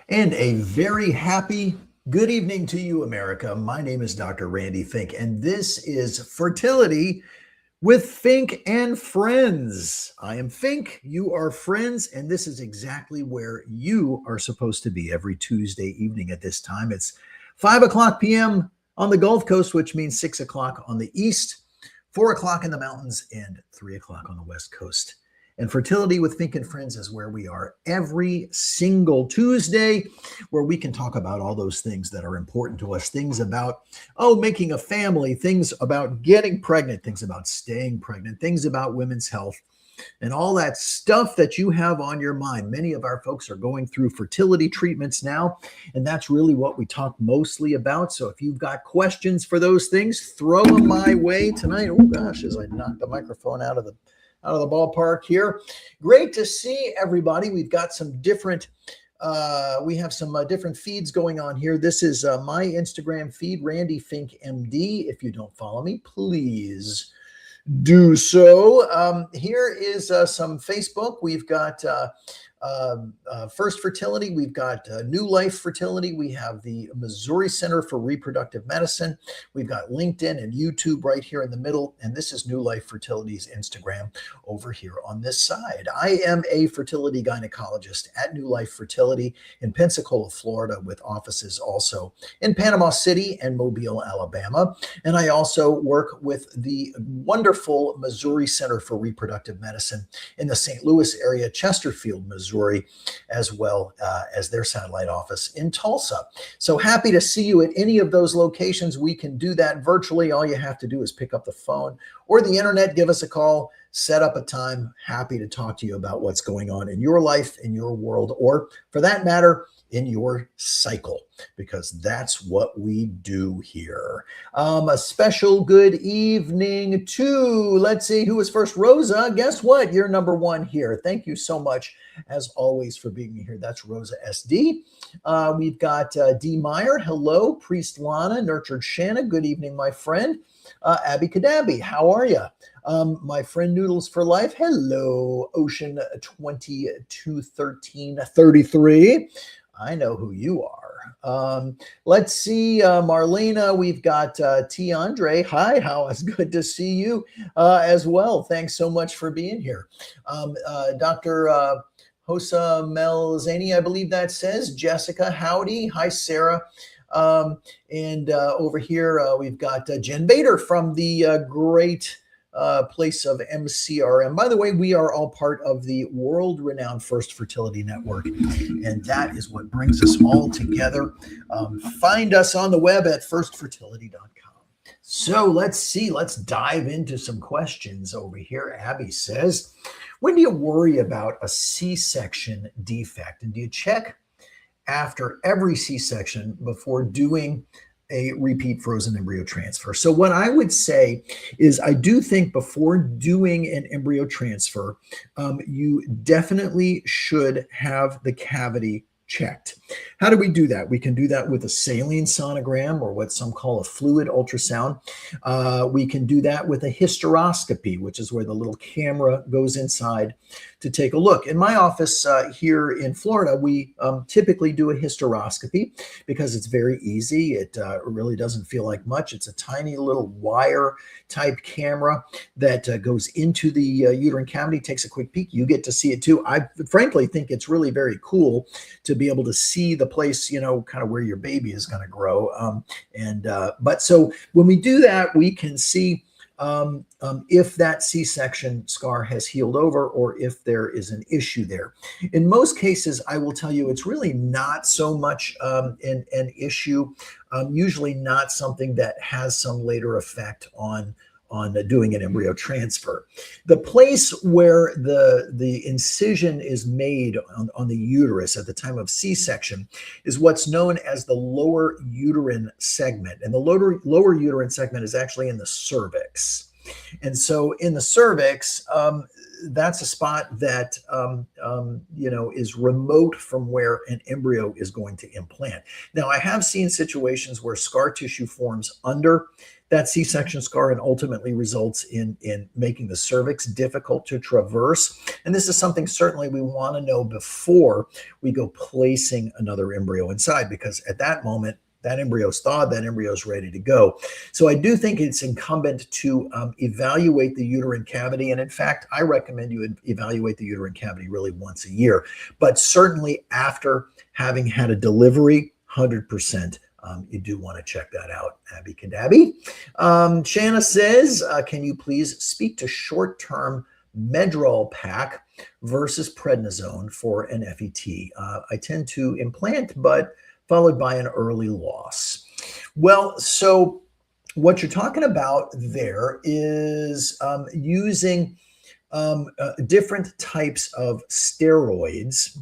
And a very happy good evening to you, America. My name is Dr. Randy Fink, and this is Fertility with Fink and Friends. I am Fink, you are Friends, and this is exactly where you are supposed to be every Tuesday evening at this time. It's 5 o'clock p.m. on the Gulf Coast, which means 6 o'clock on the East, 4 o'clock in the mountains, and 3 o'clock on the West Coast. And Fertility with Fink and Friends is where we are every single Tuesday, where we can talk about all those things that are important to us, things about, making a family, things about getting pregnant, things about staying pregnant, things about women's health, and all that stuff that you have on your mind. Many of our folks are going through fertility treatments now, and that's really what we talk mostly about. So if you've got questions for those things, throw them my way tonight. Oh gosh, as I knock the microphone out of the ballpark here. Great to see everybody. We've got some different different feeds going on here. This is my Instagram feed, Randy Fink MD. If you don't follow me, please do so. Here is some Facebook. We've got First Fertility. We've got New Life Fertility. We have the Missouri Center for Reproductive Medicine. We've got LinkedIn and YouTube right here in the middle. And this is New Life Fertility's Instagram over here on this side. I am a fertility gynecologist at New Life Fertility in Pensacola, Florida, with offices also in Panama City and Mobile, Alabama. And I also work with the wonderful Missouri Center for Reproductive Medicine in the St. Louis area, Chesterfield, Missouri, as well as their satellite office in Tulsa. So happy to see you at any of those locations. We can do that virtually. All you have to do is pick up the phone or the internet, give us a call, set up a time. Happy to talk to you about what's going on in your life, in your world, or for that matter, in your cycle, because that's what we do here. A special good evening to, let's see, who was first? Rosa. Guess what? You're number one here. Thank you so much, as always, for being here. That's Rosa SD. We've got D. Meyer. Hello. Priest Lana. Nurtured Shanna. Good evening, my friend. Abby Kadabi. How are you? My friend Noodles for Life. Hello. Ocean 221333. I know who you are. Let's see, Marlena, we've got T. Andre. Hi, how is good to see you as well. Thanks so much for being here. Dr. Hosa Melzani, I believe that says. Jessica, howdy. Hi, Sarah. And over here, we've got Jen Bader from the great place of MCRM. By the way, we are all part of the world-renowned First Fertility Network, and that is what brings us all together. Find us on the web at firstfertility.com. So let's see, let's dive into some questions over here. Abby says, when do you worry about a C-section defect? And do you check after every C-section before doing a repeat frozen embryo transfer? So what I would say is I do think before doing an embryo transfer, you definitely should have the cavity checked. How do we do that? We can do that with a saline sonogram, or what some call a fluid ultrasound. We can do that with a hysteroscopy, which is where the little camera goes inside to take a look. In my office here in Florida, we typically do a hysteroscopy because it's very easy. It really doesn't feel like much. It's a tiny little wire type camera that goes into the uterine cavity, takes a quick peek. You get to see it too. I frankly think it's really very cool to be able to see the place, kind of where your baby is going to grow. But so when we do that, we can see if that C-section scar has healed over or if there is an issue there. In most cases, I will tell you, it's really not so much an issue, usually not something that has some later effect on doing an embryo transfer. The place where the incision is made on the uterus at the time of C-section is what's known as the lower uterine segment. And the lower uterine segment is actually in the cervix. And so in the cervix, that's a spot that is remote from where an embryo is going to implant. Now, I have seen situations where scar tissue forms under that C-section scar and ultimately results in making the cervix difficult to traverse. And this is something certainly we want to know before we go placing another embryo inside, because at that moment, that embryo's thawed, that embryo's ready to go. So I do think it's incumbent to evaluate the uterine cavity. And in fact, I recommend you evaluate the uterine cavity really once a year, but certainly after having had a delivery, 100%. You do want to check that out, Abby Kadabby. Shanna says, can you please speak to short-term Medrol pack versus prednisone for an FET? I tend to implant, but followed by an early loss. Well, so what you're talking about there is using different types of steroids,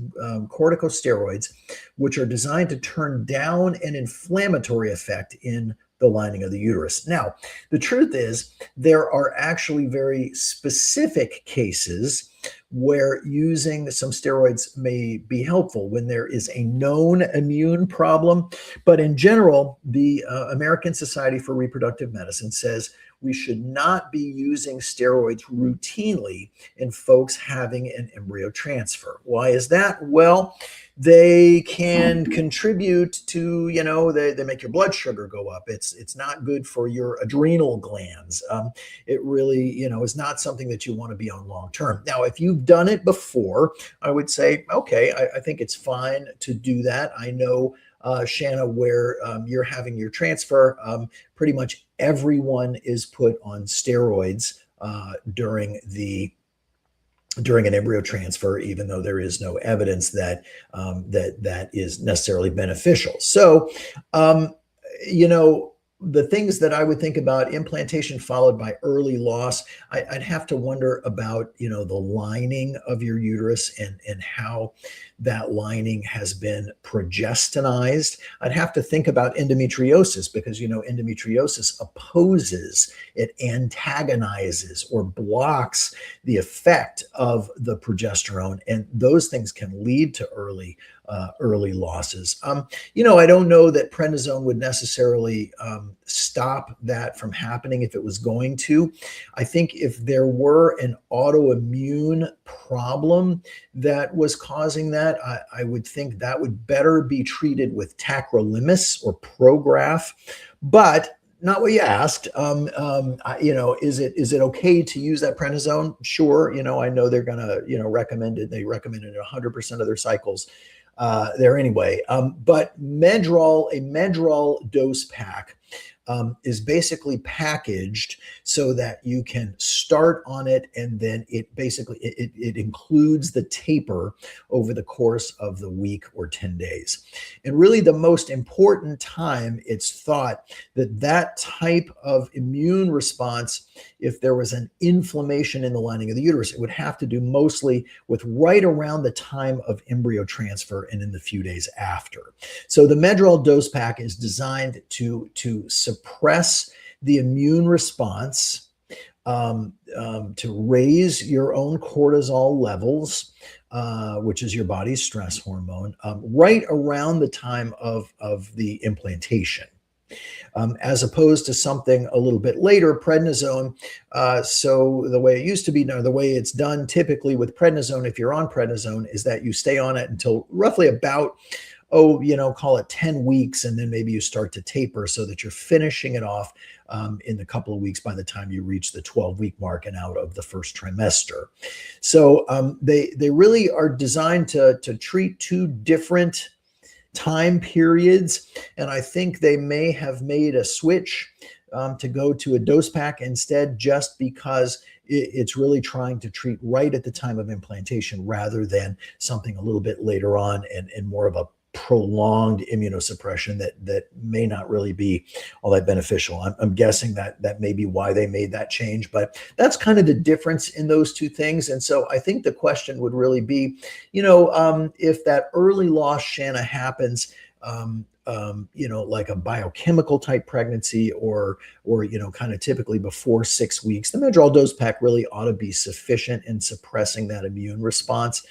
corticosteroids, which are designed to turn down an inflammatory effect in the lining of the uterus. Now, the truth is there are actually very specific cases where using some steroids may be helpful when there is a known immune problem. But in general, the American Society for Reproductive Medicine says we should not be using steroids routinely in folks having an embryo transfer. Why is that? Well, they can contribute to, they make your blood sugar go up. It's not good for your adrenal glands. It really, is not something that you want to be on long term. Now, if you've done it before, I would say, okay, I think it's fine to do that. I know, Shanna, where you're having your transfer, pretty much everyone is put on steroids during an embryo transfer, even though there is no evidence that that is necessarily beneficial. So, the things that I would think about: implantation followed by early loss. I'd have to wonder about, the lining of your uterus and how that lining has been progestinized. I'd have to think about endometriosis, because, endometriosis opposes, it antagonizes or blocks the effect of the progesterone, and those things can lead to early losses. I don't know that prednisone would necessarily stop that from happening if it was going to. I think if there were an autoimmune problem that was causing that, I would think that would better be treated with tacrolimus or Prograf, but not what you asked. Is it okay to use that prednisone? Sure. I know they're gonna, recommend it. They recommend it 100% of their cycles there anyway. But a Medrol dose pack is basically packaged so that you can start on it, and then it basically it includes the taper over the course of the week or 10 days. And really the most important time, it's thought that type of immune response, if there was an inflammation in the lining of the uterus, it would have to do mostly with right around the time of embryo transfer and in the few days after. So the Medrol dose pack is designed to suppress the immune response, to raise your own cortisol levels, which is your body's stress hormone, right around the time of the implantation. As opposed to something a little bit later, prednisone. So the way it used to be, now the way it's done typically with prednisone, if you're on prednisone, is that you stay on it until roughly about, call it 10 weeks, and then maybe you start to taper so that you're finishing it off in a couple of weeks by the time you reach the 12-week mark and out of the first trimester. So they really are designed to treat two different time periods, and I think they may have made a switch to go to a dose pack instead, just because it's really trying to treat right at the time of implantation rather than something a little bit later on and more of a prolonged immunosuppression that may not really be all that beneficial. I'm guessing that may be why they made that change, but that's kind of the difference in those two things. And so I think the question would really be, if that early loss, Shanna, happens, like a biochemical type pregnancy or kind of typically before 6 weeks, the Medrol dose pack really ought to be sufficient in suppressing that immune response.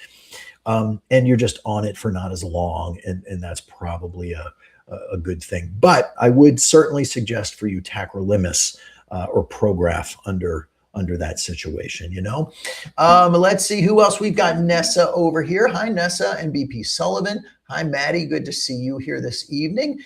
And you're just on it for not as long, and that's probably a good thing. But I would certainly suggest for you tacrolimus or Prograf under that situation, you know. Let's see who else we've got. Nessa over here. Hi, Nessa and BP Sullivan. Hi, Maddie. Good to see you here this evening.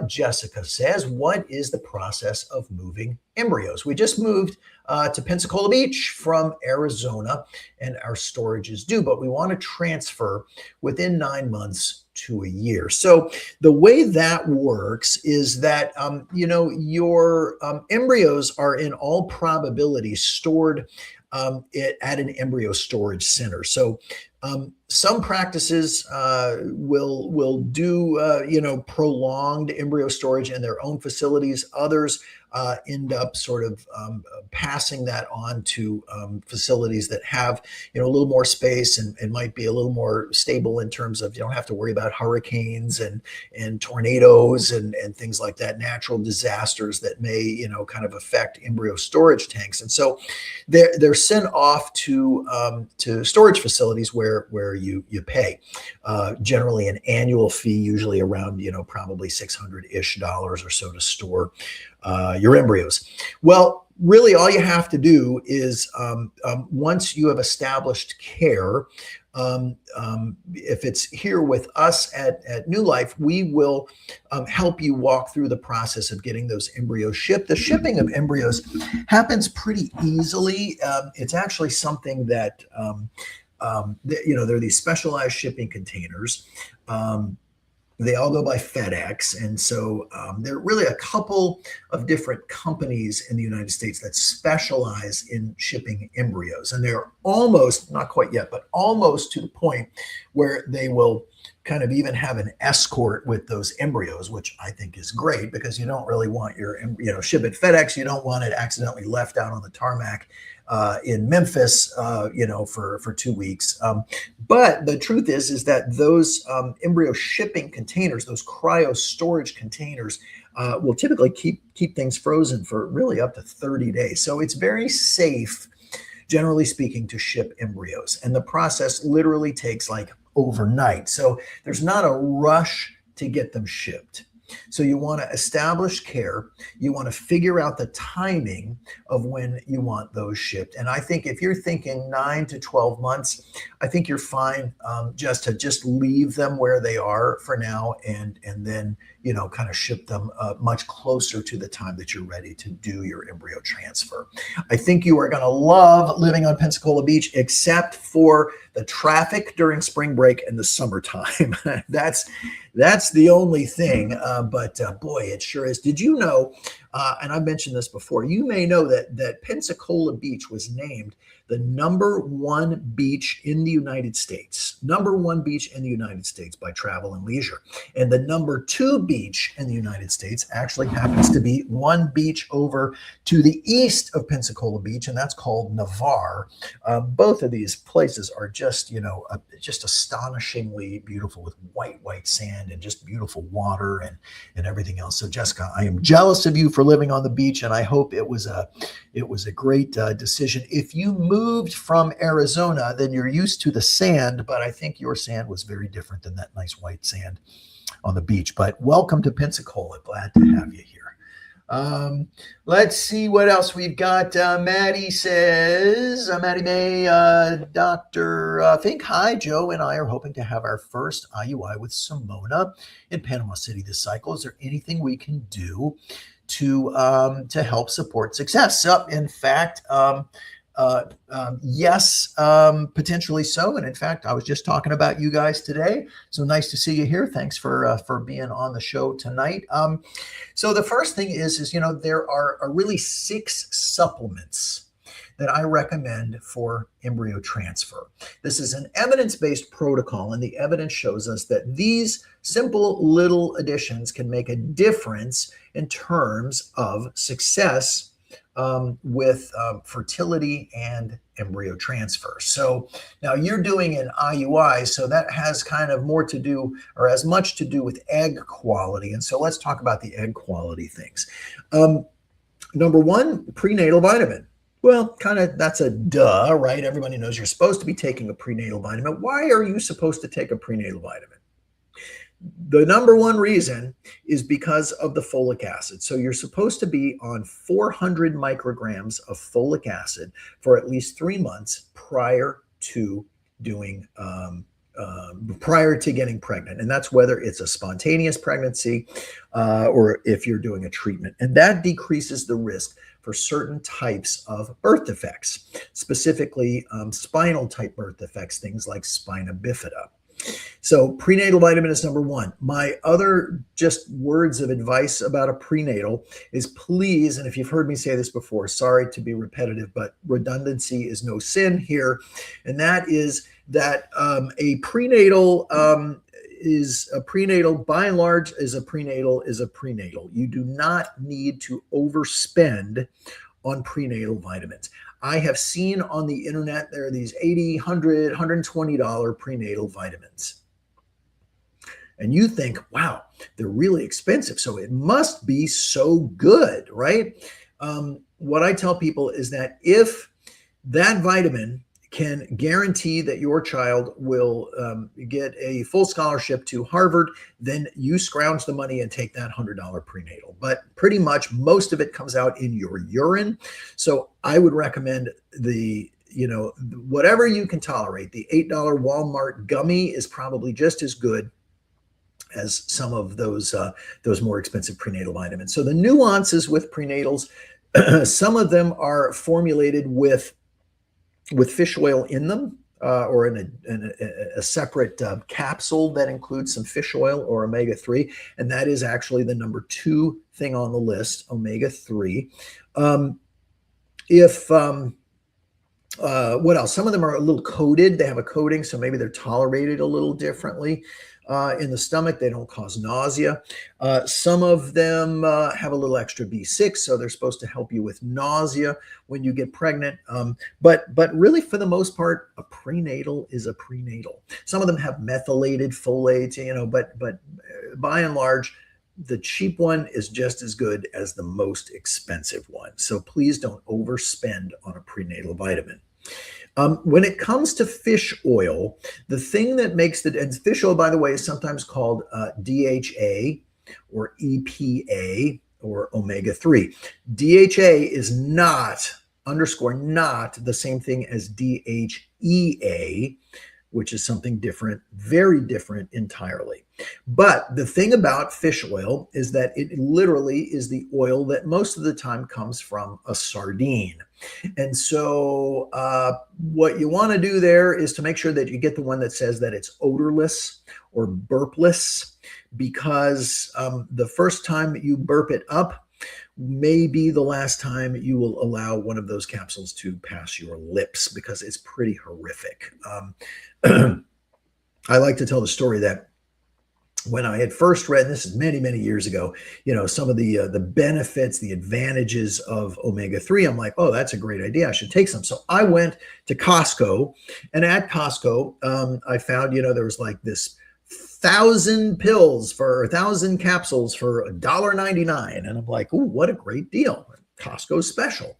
Jessica says, what is the process of moving embryos? We just moved to Pensacola Beach from Arizona, and our storage is due, but we want to transfer within 9 months to a year. So the way that works is that, your embryos are in all probability stored at an embryo storage center. So some practices will do prolonged embryo storage in their own facilities. Others end up sort of passing that on to facilities that have a little more space and might be a little more stable in terms of you don't have to worry about hurricanes and tornadoes and things like that, natural disasters that may kind of affect embryo storage tanks. And so they're sent off to storage facilities where you pay generally an annual fee, usually around probably $600-ish or so to store your embryos. Well, really all you have to do is once you have established care, if it's here with us at New Life, we will help you walk through the process of getting those embryos shipped. The shipping of embryos happens pretty easily. It's actually something that, there are these specialized shipping containers. They all go by FedEx. And so there are really a couple of different companies in the United States that specialize in shipping embryos. And they're almost, not quite yet, but almost to the point where they will kind of even have an escort with those embryos, which I think is great because you don't really want your, ship at FedEx. You don't want it accidentally left out on the tarmac in Memphis, for 2 weeks. But the truth is that those embryo shipping containers, those cryo storage containers, will typically keep things frozen for really up to 30 days. So it's very safe, generally speaking, to ship embryos. And the process literally takes like overnight. So there's not a rush to get them shipped. So you want to establish care. You want to figure out the timing of when you want those shipped. And I think if you're thinking 9 to 12 months, I think you're fine just to leave them where they are for now and then, kind of ship them much closer to the time that you're ready to do your embryo transfer. I think you are going to love living on Pensacola Beach, except for the traffic during spring break and the summertime. That's the only thing. But boy, it sure is. Did you know, and I've mentioned this before, you may know that Pensacola Beach was named the #1 beach in the United States, #1 beach in the United States by Travel and Leisure. And the #2 beach in the United States actually happens to be one beach over to the east of Pensacola Beach, and that's called Navarre. Both of these places are just astonishingly beautiful with white sand and just beautiful water and everything else. So Jessica, I am jealous of you for living on the beach, and I hope it was a great decision. If you moved from Arizona, then you're used to the sand, but I think your sand was very different than that nice white sand on the beach. But welcome to Pensacola. Glad to have you here. Let's see what else we've got. Maddie says, Maddie May, Dr. Fink, hi, Joe and I are hoping to have our first IUI with Simona in Panama City this cycle. Is there anything we can do to help support success? In fact, yes, potentially so. And in fact, I was just talking about you guys today. So nice to see you here. Thanks for being on the show tonight. So the first thing is there are really 6 supplements that I recommend for embryo transfer. This is an evidence-based protocol, and the evidence shows us that these simple little additions can make a difference in terms of success with fertility and embryo transfer. So now you're doing an IUI, so that has kind of more to do, or as much to do, with egg quality. And so let's talk about the egg quality things. Number 1, prenatal vitamin. Well, kind of that's a duh, right? Everybody knows you're supposed to be taking a prenatal vitamin. Why are you supposed to take a prenatal vitamin? The number one reason is because of the folic acid. So you're supposed to be on 400 micrograms of folic acid for at least 3 months prior to doing prior to getting pregnant. And that's whether it's a spontaneous pregnancy or if you're doing a treatment. And that decreases the risk for certain types of birth defects, specifically spinal type birth defects, things like spina bifida. So prenatal vitamin is number one. My other just words of advice about a prenatal is please, and if you've heard me say this before, sorry to be repetitive, but redundancy is no sin here. And that is that a prenatal by and large is a prenatal. You do not need to overspend on prenatal vitamins. I have seen on the internet there are these $80, $100, $120 prenatal vitamins. And you think, wow, they're really expensive, so it must be so good, right? What I tell people is that if that vitamin can guarantee that your child will get a full scholarship to Harvard, then you scrounge the money and take that $100 prenatal. But pretty much most of it comes out in your urine. So I would recommend whatever you can tolerate. The $8 Walmart gummy is probably just as good as some of those more expensive prenatal vitamins. So the nuances with prenatals, some of them are formulated with fish oil in them, or in a separate capsule that includes some fish oil or omega-3, and that is actually the number 2 thing on the list, omega-3. What else? Some of them are a little coated. They have a coating, so maybe they're tolerated a little differently in the stomach. They don't cause nausea. Some of them have a little extra B6, so they're supposed to help you with nausea when you get pregnant. But really, for the most part, a prenatal is a prenatal. Some of them have methylated folates, but by and large, the cheap one is just as good as the most expensive one. So please don't overspend on a prenatal vitamin. When it comes to fish oil, the thing that makes and fish oil, by the way, is sometimes called DHA or EPA or omega-3. DHA is not the same thing as DHEA, which is something different, very different entirely. But the thing about fish oil is that it literally is the oil that most of the time comes from a sardine. And so what you want to do there is to make sure that you get the one that says that it's odorless or burpless, because the first time you burp it up may be the last time you will allow one of those capsules to pass your lips, because it's pretty horrific. I like to tell the story that when I had first read, and this is many, many years ago, some of the benefits, the advantages of omega-3, I'm like, oh, that's a great idea. I should take some. So I went to Costco, and at Costco, I found, there was like this 1,000 pills for 1,000 capsules for $1.99. And I'm like, oh, what a great deal. Costco special.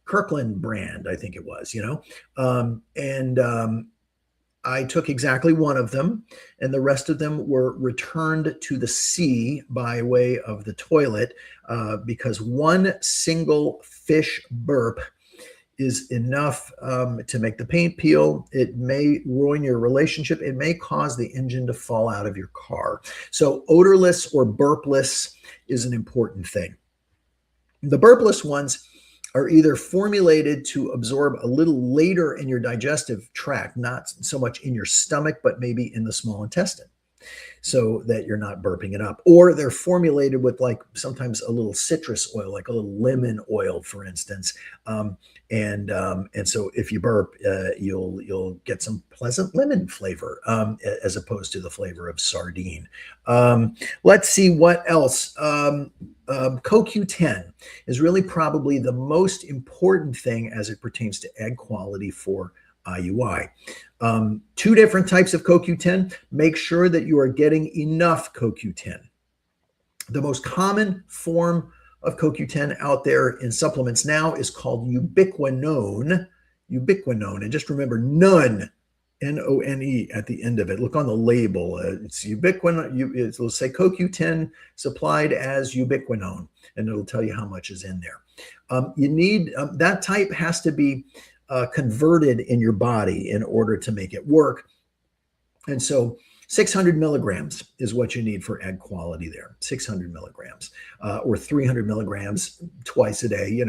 Kirkland brand, I think it was, I took exactly one of them, and the rest of them were returned to the sea by way of the toilet, because one single fish burp is enough to make the paint peel. It may ruin your relationship. It may cause the engine to fall out of your car. So odorless or burpless is an important thing. The burpless ones are either formulated to absorb a little later in your digestive tract, not so much in your stomach, but maybe in the small intestine, so that you're not burping it up. Or they're formulated with sometimes a little citrus oil, like a little lemon oil, for instance. And so if you burp, you'll get some pleasant lemon flavor, as opposed to the flavor of sardine. Let's see what else. CoQ10 is really probably the most important thing as it pertains to egg quality for IUI. 2 different types of CoQ10. Make sure that you are getting enough CoQ10. The most common form of CoQ10 out there in supplements now is called ubiquinone. And just remember, none None at the end of it. Look on the label. It's ubiquinone. It'll say CoQ10 supplied as ubiquinone, and it'll tell you how much is in there. You need that type has to be converted in your body in order to make it work. And so 600 milligrams is what you need for egg quality there. 600 milligrams or 300 milligrams twice a day,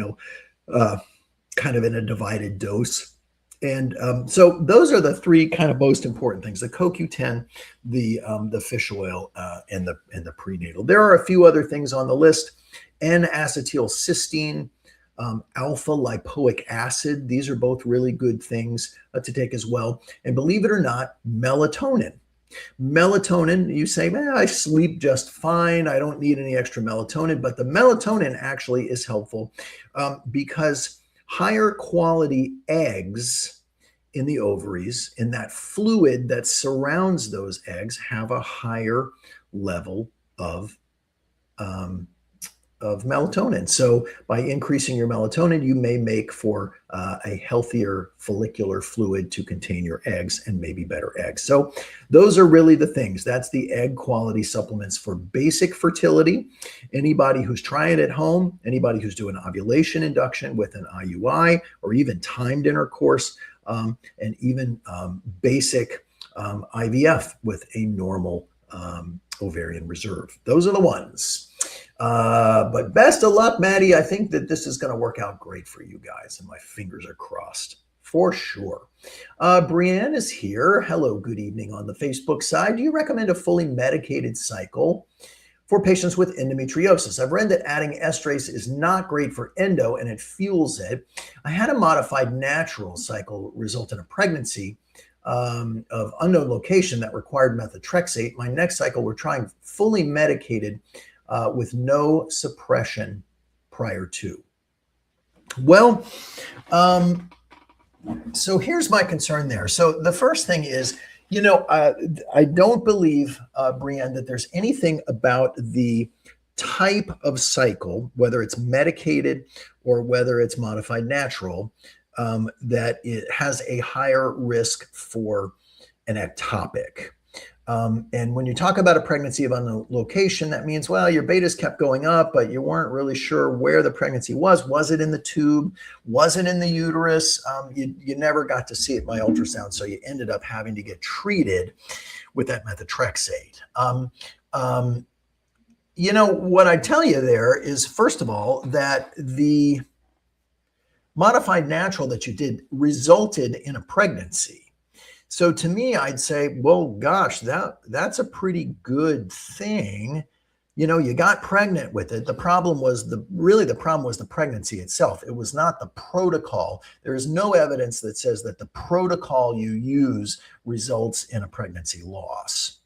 kind of in a divided dose. And so those are the three kind of most important things: the CoQ10, the fish oil, and the prenatal. There are a few other things on the list: N-acetylcysteine, alpha lipoic acid. These are both really good things to take as well. And believe it or not, melatonin. Melatonin, you say, man, I sleep just fine. I don't need any extra melatonin. But the melatonin actually is helpful because higher quality eggs in the ovaries, in that fluid that surrounds those eggs, have a higher level of melatonin. So by increasing your melatonin, you may make for a healthier follicular fluid to contain your eggs and maybe better eggs. So those are really the things. That's the egg quality supplements for basic fertility. Anybody who's trying it at home, anybody who's doing ovulation induction with an IUI or even timed intercourse, and even basic IVF with a normal ovarian reserve. Those are the ones. But best of luck, Maddie. I think that this is going to work out great for you guys, and my fingers are crossed for sure. Brienne is here. Hello, good evening on the Facebook side. Do you recommend a fully medicated cycle for patients with endometriosis? I've read that adding estrase is not great for endo and it fuels it. I had a modified natural cycle result in a pregnancy of unknown location that required methotrexate. My next cycle, we're trying fully medicated with no suppression prior to. Well, so here's my concern there. So the first thing is, I don't believe, Brienne, that there's anything about the type of cycle, whether it's medicated or whether it's modified natural, that it has a higher risk for an ectopic. And when you talk about a pregnancy of unknown location, that means, well, your betas kept going up, but you weren't really sure where the pregnancy was. Was it in the tube? Was it in the uterus? You never got to see it by ultrasound, so you ended up having to get treated with that methotrexate. What I tell you there is, first of all, that the modified natural that you did resulted in a pregnancy. So to me, I'd say, well, gosh, that's a pretty good thing. You got pregnant with it. The problem was the pregnancy itself. It was not the protocol. There is no evidence that says that the protocol you use results in a pregnancy loss.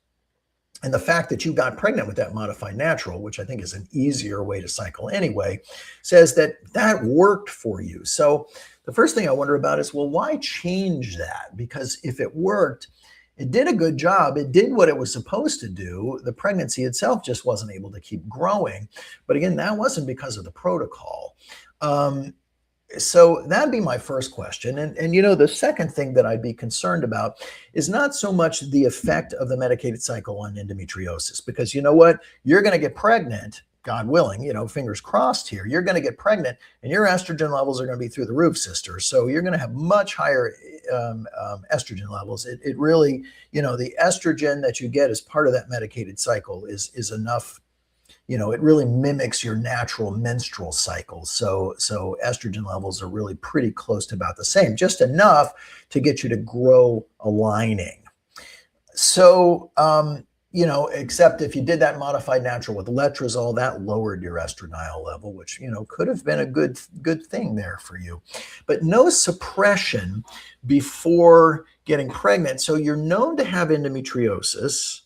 And the fact that you got pregnant with that modified natural, which I think is an easier way to cycle anyway, says that worked for you. So the first thing I wonder about is, well, why change that? Because if it worked, it did a good job. It did what it was supposed to do. The pregnancy itself just wasn't able to keep growing. But again, that wasn't because of the protocol. So that'd be my first question. And the second thing that I'd be concerned about is not so much the effect of the medicated cycle on endometriosis, because you know what? You're going to get pregnant, God willing, fingers crossed here. You're going to get pregnant and your estrogen levels are going to be through the roof, sister. So you're going to have much higher estrogen levels. It really, the estrogen that you get as part of that medicated cycle is enough. It really mimics your natural menstrual cycle. So estrogen levels are really pretty close to about the same, just enough to get you to grow a lining. So, except if you did that modified natural with letrozole, that lowered your estradiol level, which, could have been a good thing there for you. But no suppression before getting pregnant. So you're known to have endometriosis.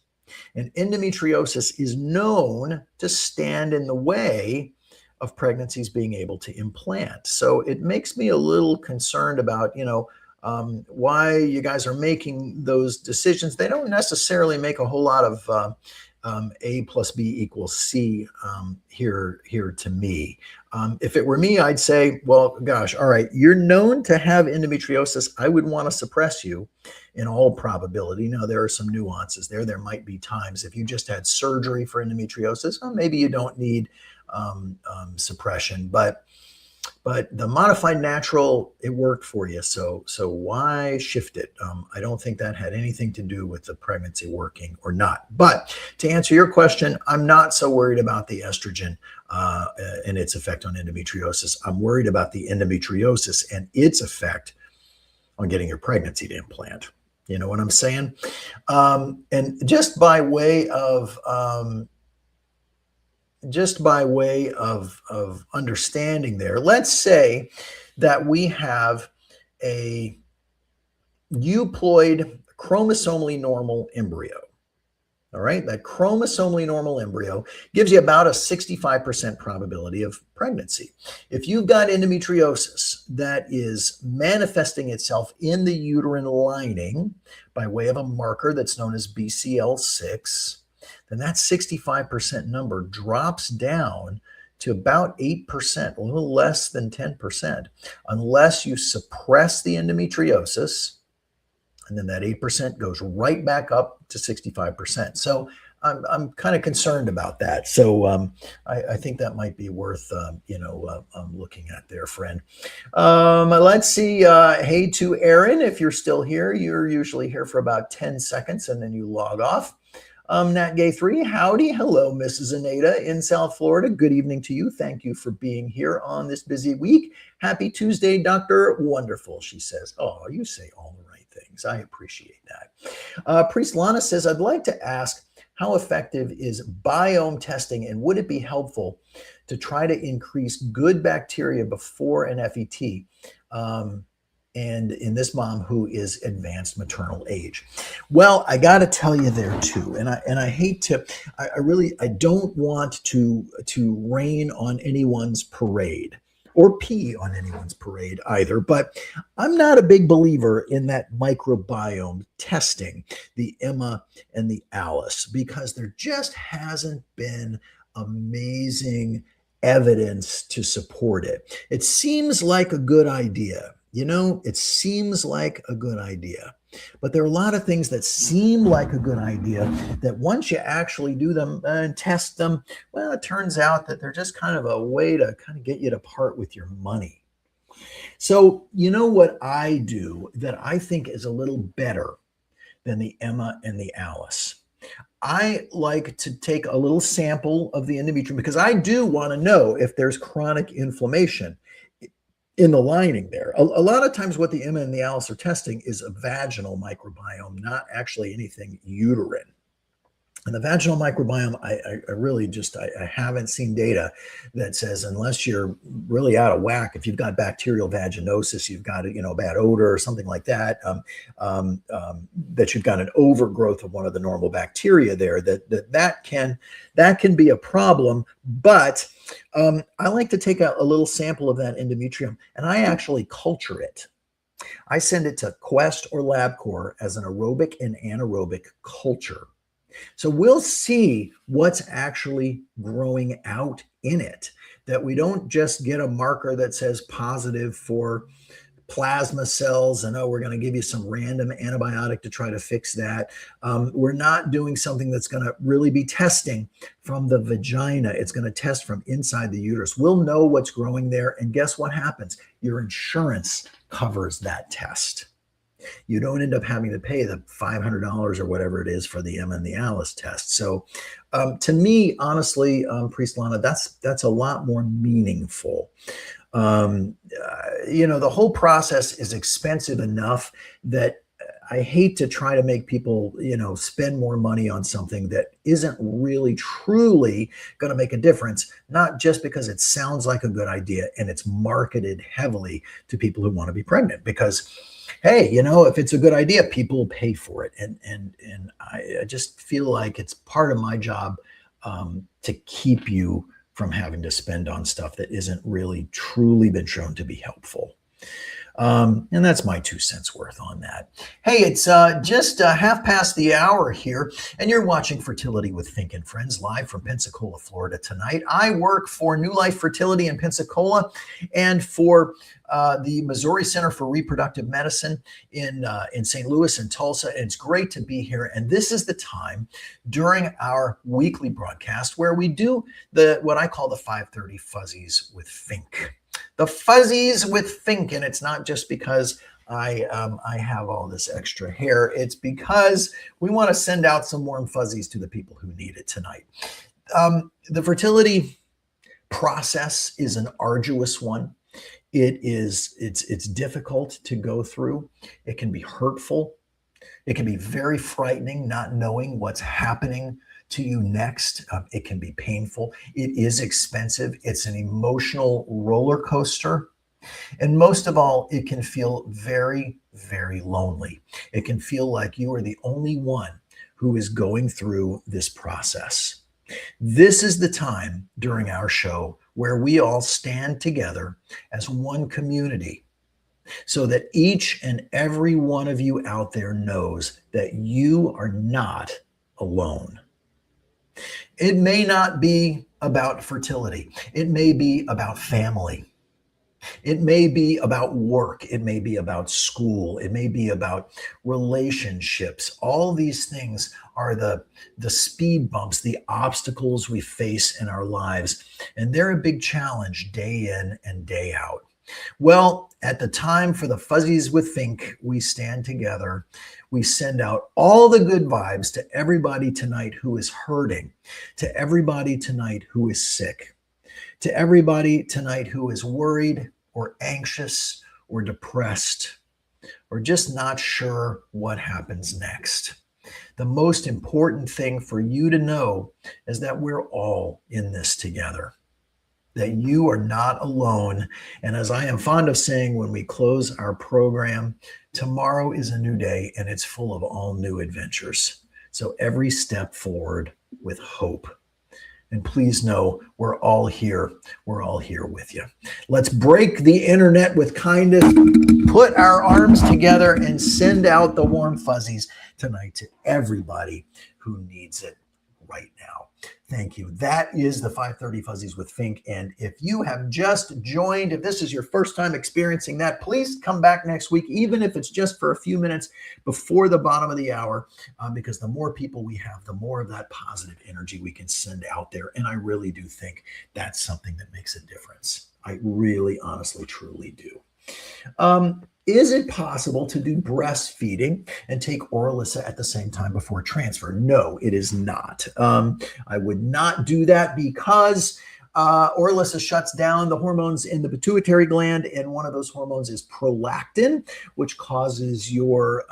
And endometriosis is known to stand in the way of pregnancies being able to implant. So it makes me a little concerned about, why you guys are making those decisions. They don't necessarily make a whole lot of A plus B equals C here to me. If it were me, I'd say, well, gosh, all right, you're known to have endometriosis. I would want to suppress you in all probability. Now, there are some nuances there. There might be times if you just had surgery for endometriosis, well, maybe you don't need suppression, but the modified natural, it worked for you. So why shift it? I don't think that had anything to do with the pregnancy working or not. But to answer your question, I'm not so worried about the estrogen and its effect on endometriosis. I'm worried about the endometriosis and its effect on getting your pregnancy to implant. You know what I'm saying? And just by way of understanding there, let's say that we have a euploid chromosomally normal embryo. All right, that chromosomally normal embryo gives you about a 65% probability of pregnancy. If you've got endometriosis that is manifesting itself in the uterine lining by way of a marker that's known as BCL6, then that 65% number drops down to about 8%, a little less than 10%, unless you suppress the endometriosis. And then that 8% goes right back up to 65%. So I'm kind of concerned about that. So I think that might be worth, looking at there, friend. Let's see. Hey to Aaron, if you're still here, you're usually here for about 10 seconds and then you log off. Nat Gay 3, howdy. Hello, Mrs. Anita in South Florida. Good evening to you. Thank you for being here on this busy week. Happy Tuesday, Doctor. Wonderful, she says. Oh, you say all the right things. I appreciate that. Priest Lana says, I'd like to ask, how effective is biome testing, and would it be helpful to try to increase good bacteria before an FET? And in this mom who is advanced maternal age. Well, I got to tell you there too, and I hate to, I don't want to rain on anyone's parade or pee on anyone's parade either, but I'm not a big believer in that microbiome testing, the Emma and the Alice, because there just hasn't been amazing evidence to support it. It seems like a good idea. You know, it seems like a good idea, but there are a lot of things that seem like a good idea that once you actually do them and test them, well, it turns out that they're just kind of a way to kind of get you to part with your money. So, you know what I do that I think is a little better than the Emma and the Alice? I like to take a little sample of the endometrium because I do want to know if there's chronic inflammation in the lining there. A lot of times what the Emma and the Alice are testing is a vaginal microbiome, not actually anything uterine. And the vaginal microbiome, I really just, I haven't seen data that says unless you're really out of whack, if you've got bacterial vaginosis, you've got, bad odor or something like that, that you've got an overgrowth of one of the normal bacteria there, that can be a problem. But I like to take a little sample of that endometrium and I actually culture it. I send it to Quest or LabCorp as an aerobic and anaerobic culture. So we'll see what's actually growing out in it, that we don't just get a marker that says positive for plasma cells and, oh, we're going to give you some random antibiotic to try to fix that. We're not doing something that's going to really be testing from the vagina. It's going to test from inside the uterus. We'll know what's growing there. And guess what happens? Your insurance covers that test. You don't end up having to pay the $500 or whatever it is for the Emma and the Alice test. So to me, honestly, Priest Lana, that's a lot more meaningful. The whole process is expensive enough that I hate to try to make people, spend more money on something that isn't really truly going to make a difference, not just because it sounds like a good idea and it's marketed heavily to people who want to be pregnant. Because, hey, if it's a good idea, people will pay for it. And I just feel like it's part of my job to keep you from having to spend on stuff that isn't really truly been shown to be helpful. And that's my 2 cents worth on that. Hey, it's just half past the hour here, and you're watching Fertility with Fink and Friends live from Pensacola, Florida tonight. I work for New Life Fertility in Pensacola and for the Missouri Center for Reproductive Medicine in St. Louis and Tulsa. And it's great to be here. And this is the time during our weekly broadcast where we do what I call the 5:30 Fuzzies with Fink. The Fuzzies with Fink, and it's not just because I have all this extra hair. It's because we want to send out some warm fuzzies to the people who need it tonight. The fertility process is an arduous one. It's difficult to go through. It can be hurtful. It can be very frightening, not knowing what's happening to you next. It can be painful. It is expensive. It's an emotional roller coaster. And most of all, it can feel very, very lonely. It can feel like you are the only one who is going through this process. This is the time during our show where we all stand together as one community so that each and every one of you out there knows that you are not alone. It may not be about fertility. It may be about family. It may be about work. It may be about school. It may be about relationships. All these things are the speed bumps, the obstacles we face in our lives. And they're a big challenge day in and day out. Well, at the time for the Fuzzies with Fink, we stand together. We send out all the good vibes to everybody tonight who is hurting, to everybody tonight who is sick, to everybody tonight who is worried or anxious or depressed or just not sure what happens next. The most important thing for you to know is that we're all in this together, that you are not alone. And as I am fond of saying when we close our program, tomorrow is a new day and it's full of all new adventures. So every step forward with hope. And please know we're all here. We're all here with you. Let's break the internet with kindness, put our arms together, and send out the warm fuzzies tonight to everybody who needs it right now. Thank you. That is the 5:30 Fuzzies with Fink. And if you have just joined, if this is your first time experiencing that, please come back next week, even if it's just for a few minutes before the bottom of the hour, because the more people we have, the more of that positive energy we can send out there. And I really do think that's something that makes a difference. I really, honestly, truly do. Is it possible to do breastfeeding and take Oralisa at the same time before transfer? No, it is not. I would not do that because Oralisa shuts down the hormones in the pituitary gland, and one of those hormones is prolactin, which causes your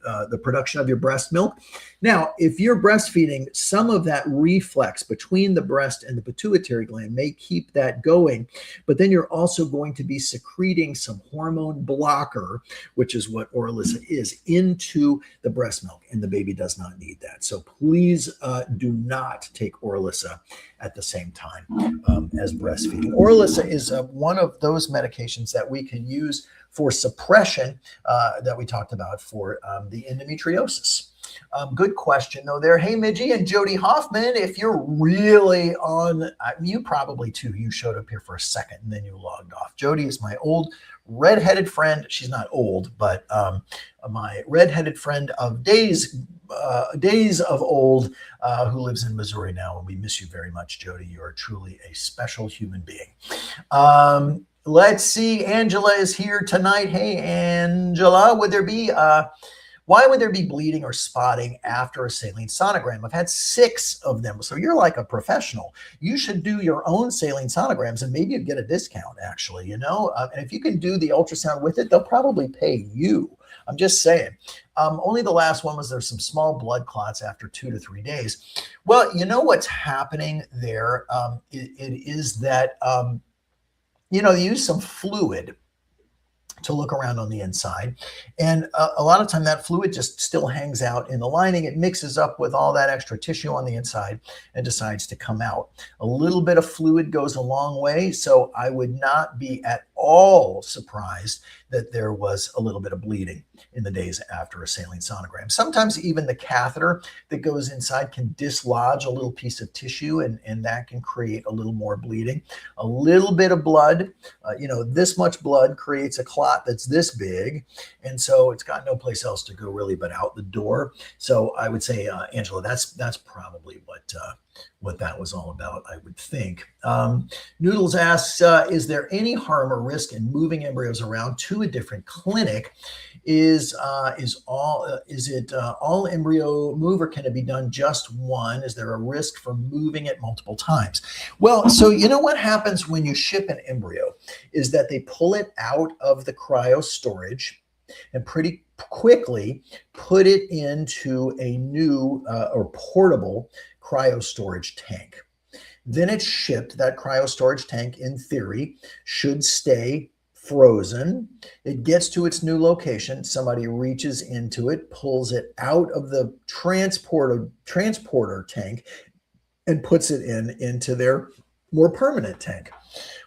the production of your breast milk. Now, if you're breastfeeding, some of that reflex between the breast and the pituitary gland may keep that going, but then you're also going to be secreting some hormone blocker, which is what Oralisa is, into the breast milk, and the baby does not need that. So please do not take Oralisa at the same time as breastfeeding. Oralisa is one of those medications that we can use for suppression that we talked about for the endometriosis. Good question, though, there. Hey, Midgie and Jody Hoffman, if you're really on, you probably too, you showed up here for a second and then you logged off. Jody is my old redheaded friend. She's not old, but my redheaded friend of days of old who lives in Missouri now. And we miss you very much, Jody. You are truly a special human being. Let's see. Angela is here tonight. Hey, Angela, why would there be bleeding or spotting after a saline sonogram? I've had 6 of them. So you're like a professional. You should do your own saline sonograms and maybe you'd get a discount, actually, you know? And if you can do the ultrasound with it, they'll probably pay you. I'm just saying. Only the last one was there's some small blood clots after 2 to 3 days. Well, you know what's happening there? It is that, you use some fluid to look around on the inside. And a lot of time that fluid just still hangs out in the lining. It mixes up with all that extra tissue on the inside and decides to come out. A little bit of fluid goes a long way. So I would not be at all surprised that there was a little bit of bleeding in the days after a saline sonogram. Sometimes even the catheter that goes inside can dislodge a little piece of tissue, and that can create a little more bleeding. A little bit of blood, this much blood creates a clot that's this big, and so it's got no place else to go really but out the door. So I would say, Angela, that's probably what that was all about, I would think. Noodles asks, is there any harm or risk in moving embryos around to a different clinic? Is it all embryo move, or can it be done just one? Is there a risk for moving it multiple times? Well, so you know what happens when you ship an embryo is that they pull it out of the cryo storage and pretty quickly put it into a new or portable cryo storage tank. Then it's shipped. That cryo storage tank, in theory, should stay frozen. It gets to its new location. Somebody reaches into it, pulls it out of the transporter tank, and puts it into their more permanent tank.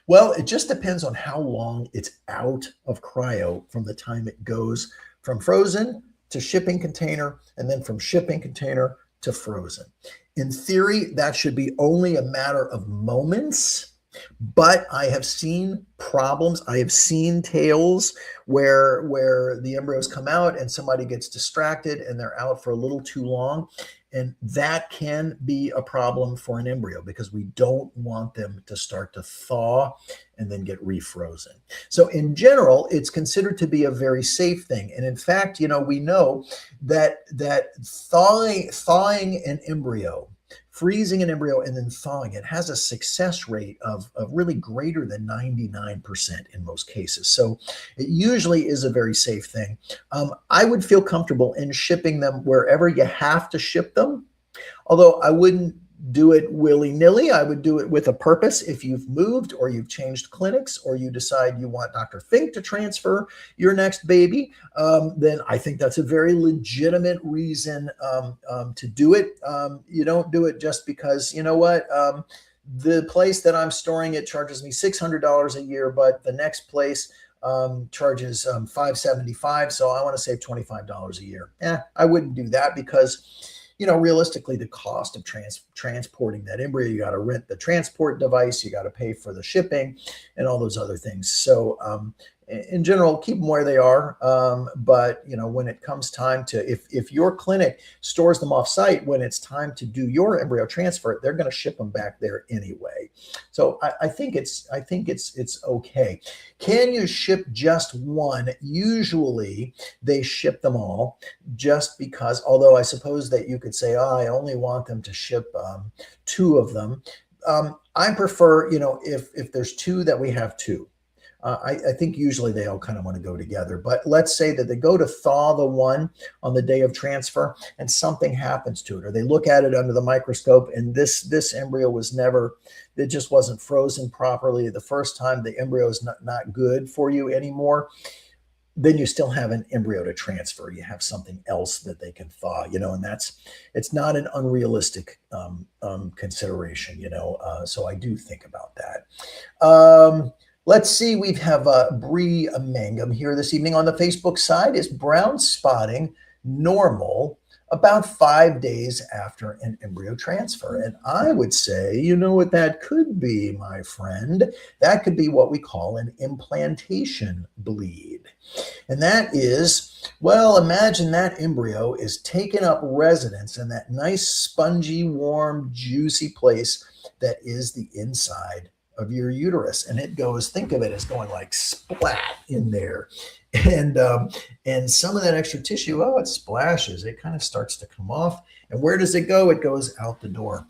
Well, it just depends on how long it's out of cryo from the time it goes from frozen to shipping container, and then from shipping container to frozen. In theory, that should be only a matter of moments, but I have seen problems. I have seen tales where the embryos come out and somebody gets distracted and they're out for a little too long. And that can be a problem for an embryo because we don't want them to start to thaw and then get refrozen. So in general, it's considered to be a very safe thing. And in fact, we know that thawing an embryo, freezing an embryo and then thawing it, has a success rate of really greater than 99% in most cases. So it usually is a very safe thing. I would feel comfortable in shipping them wherever you have to ship them, although I wouldn't do it willy-nilly. I would do it with a purpose. If you've moved or you've changed clinics or you decide you want Dr. Fink to transfer your next baby, then I think that's a very legitimate reason to do it. You don't do it just because, the place that I'm storing it charges me $600 a year, but the next place charges $575. So I want to save $25 a year. I wouldn't do that because realistically, the cost of transporting that embryo, you got to rent the transport device, you got to pay for the shipping and all those other things. So in general, keep them where they are. But when it comes time to, if your clinic stores them off site, when it's time to do your embryo transfer, they're going to ship them back there anyway. So I think it's okay. Can you ship just one? Usually they ship them all, just because, although I suppose that you could say, I only want them to ship 2 of them. I prefer, if there's 2, that we have 2. I think usually they all kind of want to go together. But let's say that they go to thaw the one on the day of transfer and something happens to it, or they look at it under the microscope and this embryo it just wasn't frozen properly the first time. The embryo is not good for you anymore. Then you still have an embryo to transfer. You have something else that they can thaw, and it's not an unrealistic consideration, so I do think about that. Let's see, we have Bree Mangum here this evening on the Facebook side. Is brown spotting normal about 5 days after an embryo transfer? And I would say, what that could be, my friend? That could be what we call an implantation bleed. And that is, well, imagine that embryo is taking up residence in that nice, spongy, warm, juicy place that is the inside of your uterus, and it goes, think of it as going like splat in there, and some of that extra tissue, it splashes, it kind of starts to come off. And where does it go? It goes out the door.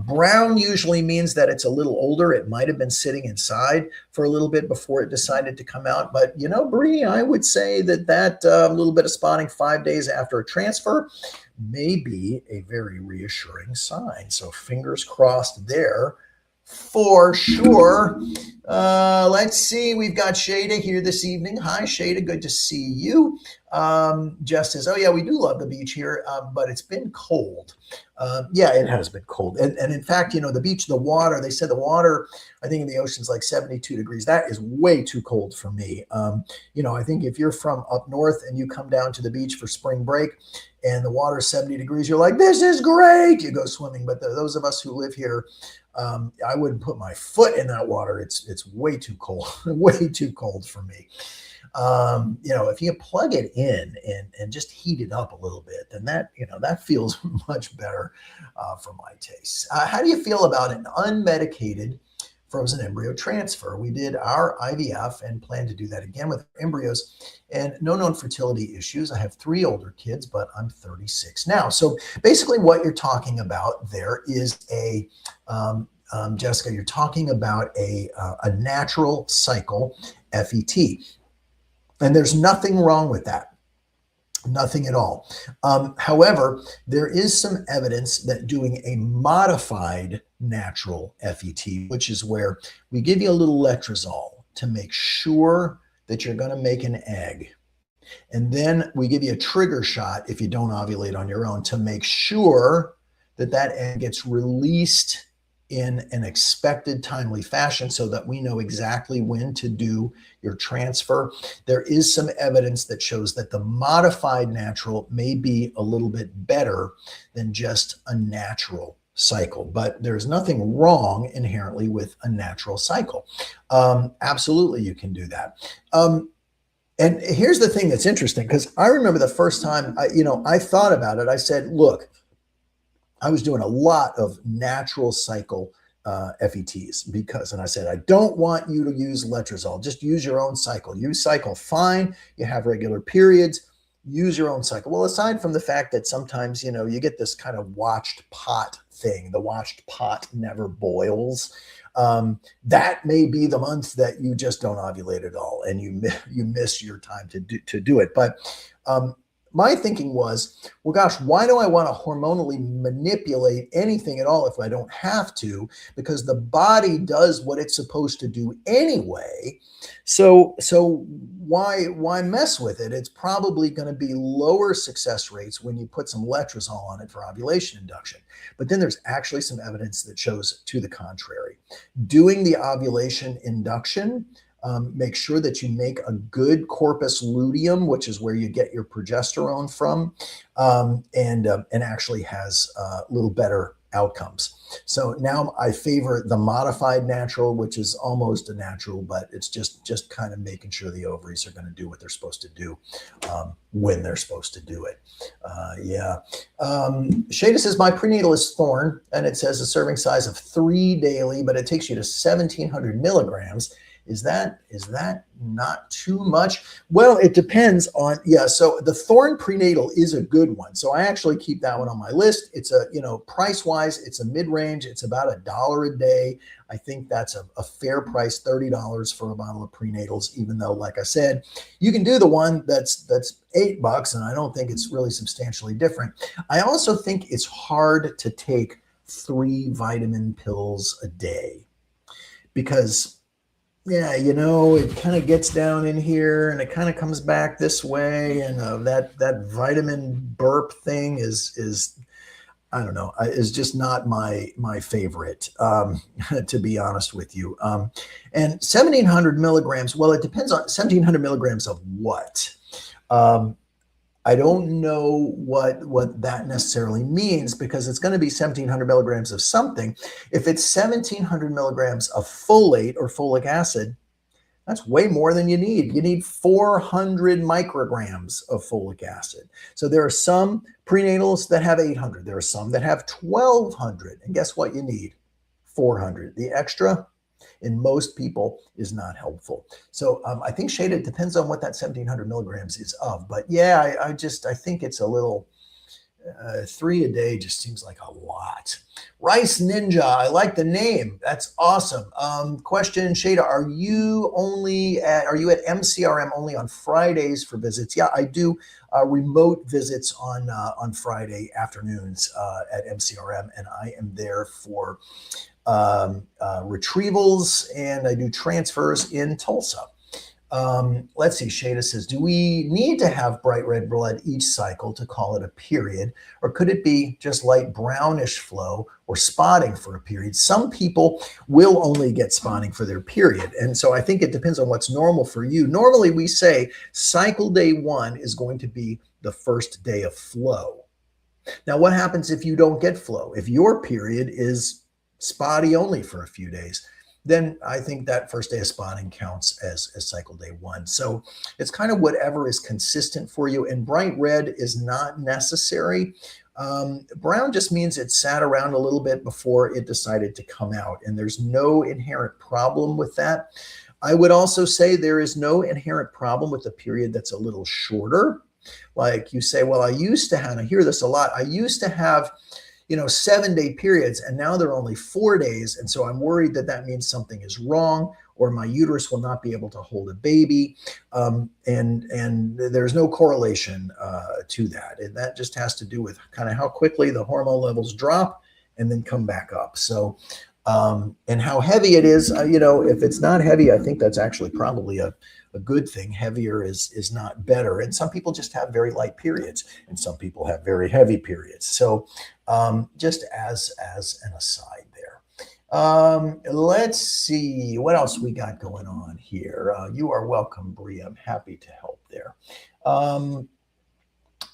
Brown usually means that it's a little older. It might have been sitting inside for a little bit before it decided to come out. But Bree, I would say that little bit of spotting 5 days after a transfer may be a very reassuring sign. So fingers crossed there for sure. Let's see. We've got Shada here this evening. Hi, Shada. Good to see you. Jess says, oh, yeah, we do love the beach here, but it's been cold. Yeah, it has been cold. And in fact, the beach, the water, they said the water, I think in the ocean's like 72 degrees. That is way too cold for me. I think if you're from up north and you come down to the beach for spring break and the water's 70 degrees, you're like, this is great. You go swimming. But those of us who live here, I wouldn't put my foot in that water. It's way too cold, way too cold for me. If you plug it in and just heat it up a little bit, then that feels much better for my taste. How do you feel about an unmedicated frozen embryo transfer? We did our IVF and plan to do that again with embryos, and no known fertility issues. I have 3 older kids, but I'm 36 now. So basically what you're talking about there is Jessica, you're talking about a natural cycle FET. And there's nothing wrong with that. Nothing at all. However, there is some evidence that doing a modified natural FET, which is where we give you a little letrozole to make sure that you're going to make an egg. And then we give you a trigger shot if you don't ovulate on your own to make sure that that egg gets released in an expected timely fashion so that we know exactly when to do your transfer. There is some evidence that shows that the modified natural may be a little bit better than just a natural cycle, but there's nothing wrong inherently with a natural cycle. Absolutely, you can do that. And here's the thing that's interesting, because I remember the first time I thought about it, I said, look, I was doing a lot of natural cycle FETs and I said, I don't want you to use letrozole. Just use your own cycle. You cycle fine. You have regular periods. Use your own cycle. Well, aside from the fact that sometimes, you get this kind of watched pot thing. The watched pot never boils. That may be the month that you just don't ovulate at all and you miss your time to do it. But my thinking was, well, gosh, why do I want to hormonally manipulate anything at all if I don't have to? Because the body does what it's supposed to do anyway. So why mess with it? It's probably going to be lower success rates when you put some letrozole on it for ovulation induction. But then there's actually some evidence that shows to the contrary. Doing the ovulation induction, make sure that you make a good corpus luteum, which is where you get your progesterone from, and actually has a little better outcomes. So now I favor the modified natural, which is almost a natural, but it's just kind of making sure the ovaries are going to do what they're supposed to do when they're supposed to do it. Yeah. Shada says, my prenatal is Thorn, and it says a serving size of 3 daily, but it takes you to 1,700 milligrams. Is that not too much? Well, it depends on, so the Thorn prenatal is a good one. So I actually keep that one on my list. It's price-wise, it's a mid-range. It's about $1 a day. I think that's a fair price, $30 for a bottle of prenatals, even though, like I said, you can do the one that's $8, and I don't think it's really substantially different. I also think it's hard to take 3 vitamin pills a day because it kind of gets down in here and it kind of comes back this way. And that vitamin burp thing is I don't know, is just not my favorite, to be honest with you. And 1,700 milligrams, well, it depends on 1,700 milligrams of what. I don't know what that necessarily means because it's going to be 1,700 milligrams of something. If it's 1,700 milligrams of folate or folic acid, that's way more than you need. You need 400 micrograms of folic acid. So there are some prenatals that have 800. There are some that have 1,200. And guess what you need? 400. The extra in most people is not helpful. So I think, Shada, it depends on what that 1,700 milligrams is of. But yeah, I think it's a little, 3 a day just seems like a lot. Rice Ninja, I like the name. That's awesome. Question, Shada, are you at MCRM only on Fridays for visits? Yeah, I do remote visits on Friday afternoons at MCRM, and I am there for retrievals, and I do transfers in Tulsa. Let's see. Shada says, do we need to have bright red blood each cycle to call it a period? Or could it be just light brownish flow or spotting for a period? Some people will only get spotting for their period. And so I think it depends on what's normal for you. Normally, we say cycle day 1 is going to be the first day of flow. Now, what happens if you don't get flow? If your period is spotty only for a few days, then I think that first day of spotting counts as cycle day 1. So it's kind of whatever is consistent for you. And bright red is not necessary. Brown just means it sat around a little bit before it decided to come out. And there's no inherent problem with that. I would also say there is no inherent problem with a period that's a little shorter. Like you say, well, I used to have, and I hear this a lot, I used to have, 7-day periods, and now they're only 4 days. And so I'm worried that that means something is wrong, or my uterus will not be able to hold a baby. And there's no correlation to that. And that just has to do with kind of how quickly the hormone levels drop and then come back up. So, and how heavy it is, if it's not heavy, I think that's actually probably a good thing. Heavier is not better. And some people just have very light periods, and some people have very heavy periods. So just as an aside there. Let's see what else we got going on here. You are welcome, Bree. I'm happy to help there.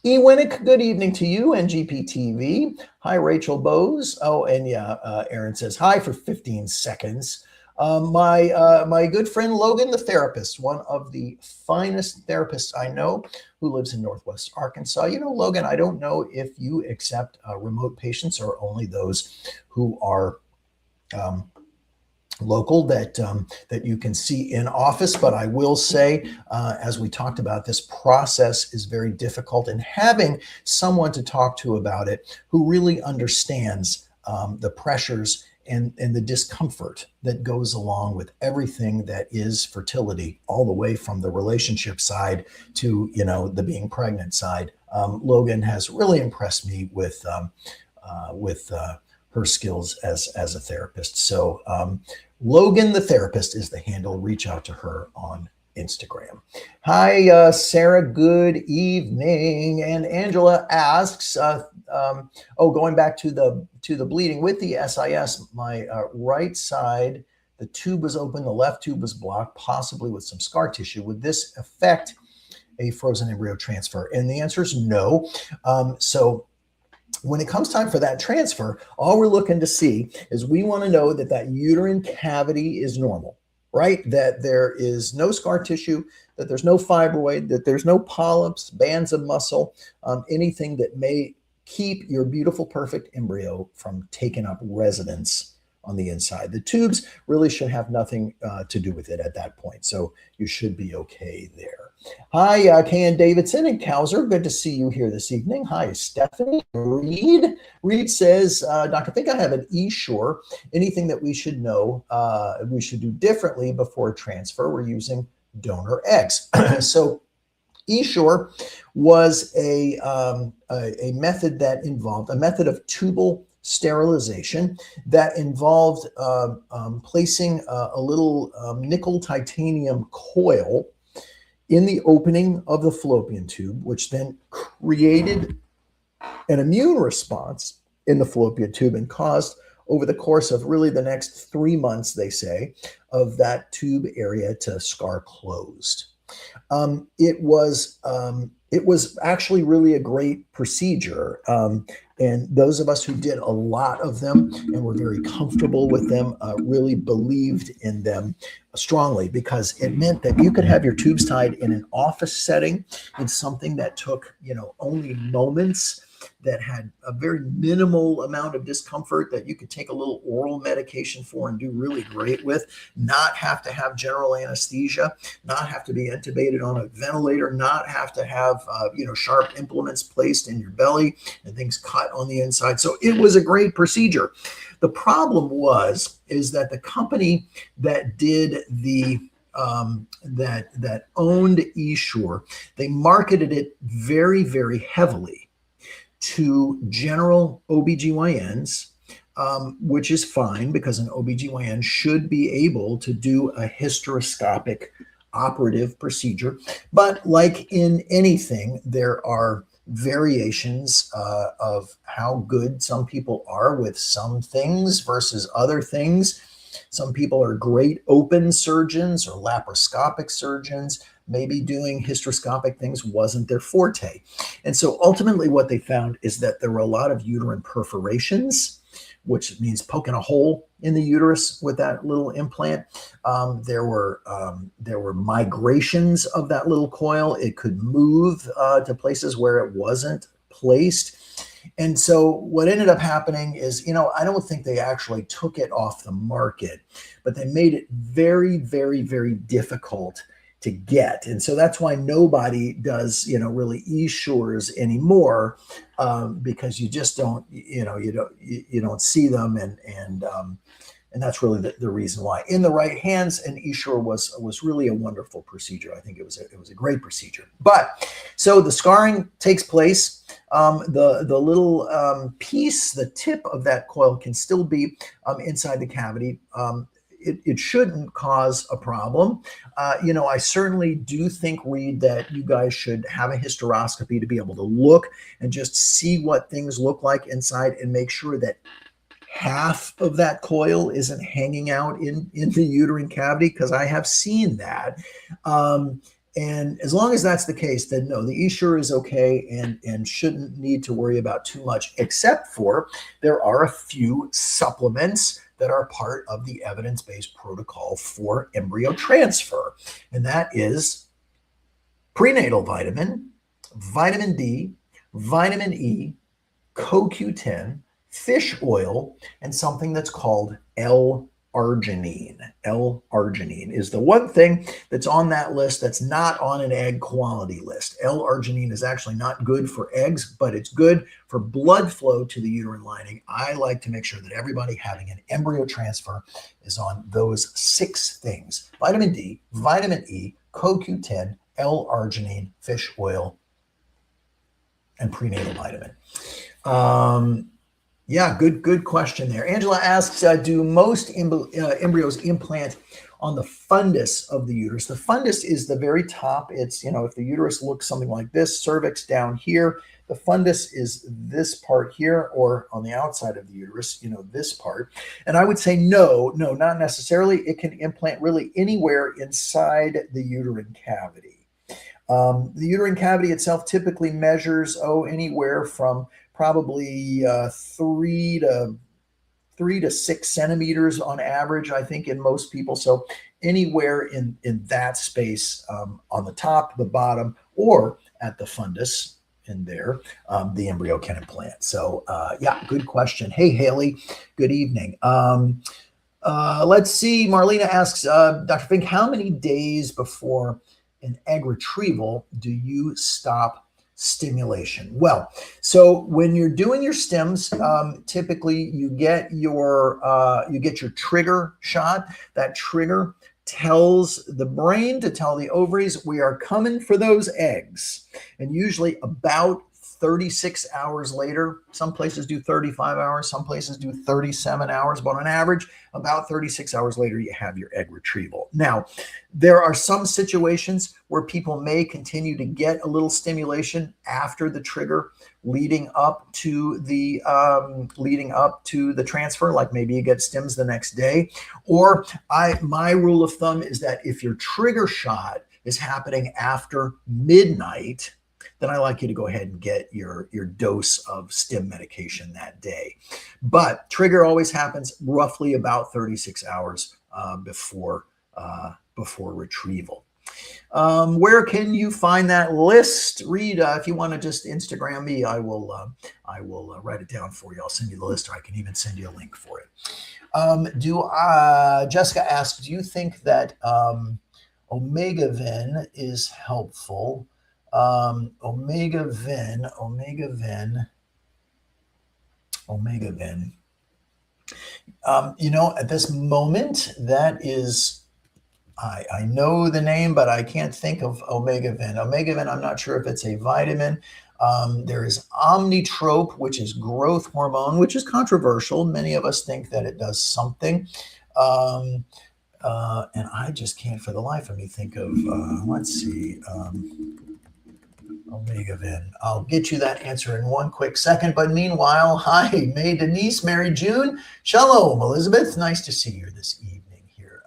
E. Winnick, good evening to you, NGPTV. Hi, Rachel Bowes. Oh, and yeah, Aaron says hi for 15 seconds. My good friend Logan, the therapist, one of the finest therapists I know, who lives in Northwest Arkansas. Logan, I don't know if you accept remote patients or only those who are local that you can see in office. But I will say, as we talked about, this process is very difficult, and having someone to talk to about it who really understands the pressures and the discomfort that goes along with everything that is fertility, all the way from the relationship side to, the being pregnant side. Logan has really impressed me with her skills as a therapist. So Logan, the therapist, is the handle. Reach out to her on Instagram. Hi, Sarah, good evening. And Angela asks, going back to the bleeding with the SIS, my right side, the tube was open, the left tube was blocked, possibly with some scar tissue. Would this affect a frozen embryo transfer? And the answer is no. So when it comes time for that transfer, all we're looking to see is we want to know that uterine cavity is normal, right? That there is no scar tissue, that there's no fibroid, that there's no polyps, bands of muscle, anything that may keep your beautiful, perfect embryo from taking up residence on the inside. The tubes really should have nothing to do with it at that point. So you should be okay there. Hi, K.N. Davidson and Kowser. Good to see you here this evening. Hi, Stephanie. Reed says, Dr. Fink, I have an E-Shore. Anything that we should know we should do differently before transfer? We're using donor eggs. So E-Shore was a method that involved a method of tubal sterilization that involved placing a little nickel titanium coil in the opening of the fallopian tube, which then created an immune response in the fallopian tube and caused, over the course of really the next 3 months, they say, of that tube area to scar closed. It was actually really a great procedure. And those of us who did a lot of them and were very comfortable with them really believed in them strongly, because it meant that you could have your tubes tied in an office setting in something that took, only moments, that had a very minimal amount of discomfort that you could take a little oral medication for and do really great with, not have to have general anesthesia, not have to be intubated on a ventilator, not have to have, sharp implements placed in your belly and things cut on the inside. So it was a great procedure. The problem is that the company that did that owned E-Shore, they marketed it very, very heavily to general OBGYNs, which is fine, because an OBGYN should be able to do a hysteroscopic operative procedure. But like in anything, there are variations of how good some people are with some things versus other things. Some people are great open surgeons or laparoscopic surgeons. Maybe doing hysteroscopic things wasn't their forte. And so ultimately, what they found is that there were a lot of uterine perforations, which means poking a hole in the uterus with that little implant. There were migrations of that little coil. It could move to places where it wasn't placed. And so what ended up happening is, I don't think they actually took it off the market, but they made it very, very, very difficult to get. And so that's why nobody does, really e-sures anymore, because you just don't, you don't see them. And that's really the reason why. In the right hands, an e-sure was really a wonderful procedure. I think it was a great procedure. But so the scarring takes place. The little piece, the tip of that coil can still be inside the cavity. It shouldn't cause a problem. I certainly do think, Reed, that you guys should have a hysteroscopy to be able to look and just see what things look like inside and make sure that half of that coil isn't hanging out in the uterine cavity, because I have seen that. And as long as that's the case, then no, the e-sure is okay and shouldn't need to worry about too much, except for there are a few supplements that are part of the evidence-based protocol for embryo transfer. And that is prenatal vitamin, vitamin D, vitamin E, CoQ10, fish oil, and something that's called L-arginine. L-arginine is the one thing that's on that list that's not on an egg quality list. L-arginine is actually not good for eggs, but it's good for blood flow to the uterine lining. I like to make sure that everybody having an embryo transfer is on those 6 things: vitamin D, vitamin E, CoQ10, L-arginine, fish oil, and prenatal vitamin. Yeah, good question there. Angela asks, do most embryos implant on the fundus of the uterus? The fundus is the very top. It's, if the uterus looks something like this, cervix down here, the fundus is this part here, or on the outside of the uterus, this part. And I would say no, not necessarily. It can implant really anywhere inside the uterine cavity. The uterine cavity itself typically measures, anywhere from probably 3 to 6 centimeters on average, I think, in most people. So anywhere in that space, on the top, the bottom, or at the fundus in there, the embryo can implant. So yeah, good question. Hey, Haley, good evening. Let's see. Marlena asks, Dr. Fink, how many days before an egg retrieval do you stop stimulation? Well, so when you're doing your stims, typically you get your trigger shot. That trigger tells the brain to tell the ovaries, we are coming for those eggs. And usually about 36 hours later, some places do 35 hours, some places do 37 hours, but on average, about 36 hours later, you have your egg retrieval. Now, there are some situations where people may continue to get a little stimulation after the trigger, leading up to the transfer, like maybe you get stims the next day. Or my rule of thumb is that if your trigger shot is happening after midnight, then I like you to go ahead and get your dose of stim medication that day. But trigger always happens roughly about 36 hours before retrieval. Where can you find that list? Reed, if you want to just Instagram me, I will write it down for you. I'll send you the list, or I can even send you a link for it. Jessica asks, do you think that Omega-Vin is helpful? Omega-Vin. At this moment, that is, I know the name, but I can't think of Omega-Vin. Omega-Vin, I'm not sure if it's a vitamin. There is Omnitrope, which is growth hormone, which is controversial. Many of us think that it does something. And I just can't for the life of me think of, let's see, Omega-Vin. I'll get you that answer in one quick second. But meanwhile, hi, May Denise, Mary June. Shalom, Elizabeth. Nice to see you this evening here.